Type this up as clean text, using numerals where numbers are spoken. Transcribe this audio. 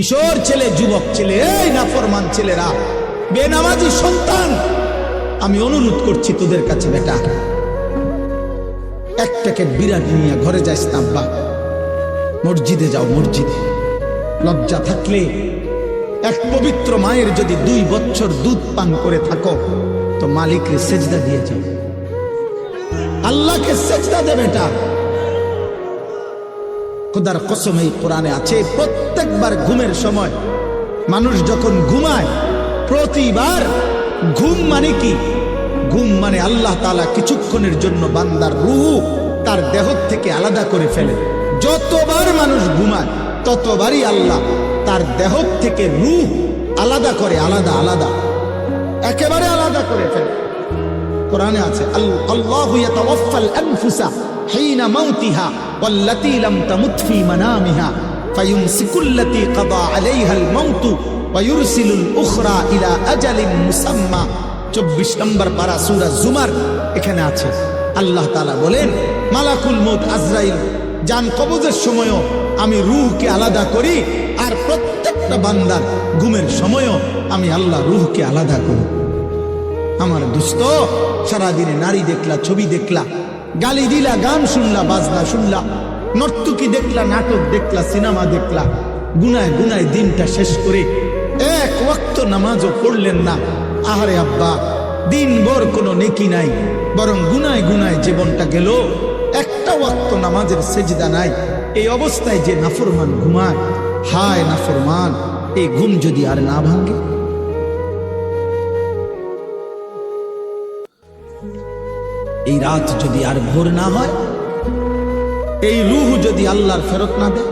কিশোর ছেলে, যুবক ছেলে, এই নাফরমান ছেলেরা, বেনামাজি সন্তান, আমি অনুরোধ করছি তোদের কাছে, বেটা এক প্যাকেট বিরিয়ানি নিয়ে ঘরে যাইস না আব্বা, মসজিদে যাও, মসজিদে লজ্জা থাকলে এক পবিত্র মায়ের যদি 2 বছর দুধ পান করে থাকো তো মালিককে সেজদা দিয়ে যাও, আল্লাহকে সেজদা দে বেটা। খোদার কসম এই কোরআনে আছে, প্রত্যেকবার ঘুমের সময় মানুষ যখন ঘুমায়, প্রতিবার ঘুম মানে কি? ঘুম মানে আল্লাহ তাআলা কিছুক্ষণের জন্য বান্দার রূহ তার দেহ থেকে আলাদা করে ফেলে। যতবার মানুষ ঘুমায় ততবারই আল্লাহ তার দেহ থেকে রূহ আলাদা করে, আলাদা আলাদা, একেবারে আলাদা করে ফেলে। কোরআনে আছে, আল্লাহু ইয়াতাওয়াফাল আনফুসা হিনা মাউতিহা ওয়াল্লাতী লাম তামুত ফি মানামিহা ফায়ুমসিকুল্লাতী কাদা আলাইহাল মাউত ওয়া ইউরসিলুল উখরা ইলা আজালিন মুসাম্মা। 24 নম্বর পারা সূরা জুমার এখানে আছে। আল্লাহ তাআলা বলেন, মালাকুল মউত আজরাইল জান কবজের সময়ও আমি রূহকে আলাদা করি, আর প্রত্যেকটা বান্দার ঘুমের সময়ও আমি আল্লাহ রূহকে আলাদা করি। আমার দোস্ত, সারাদিনে নারী দেখলা, ছবি দেখলা, গালি দিলা, গান শুনলা, বাজনা শুনলা, নর্তকী দেখলা, নাটক দেখলা, সিনেমা দেখলা, গুনায় গুনায় দিনটা শেষ করে এক ওয়াক্ত নামাজও পড়লেন না। আহারে আব্বা, দিনভর কোনো নেকি নাই, বরং গুনায় গুনায় জীবনটা গেল, একটা ওয়াক্ত নামাজের সেজদা নাই। এই অবস্থায় যে নাফরমান ঘুমায়, হায় নাফরমান, এই ঘুম যদি আর না ভাঙে, এই রাত যদি আর ভোর না হয়, এই রূহ যদি আল্লাহর ফেরত না দেয়,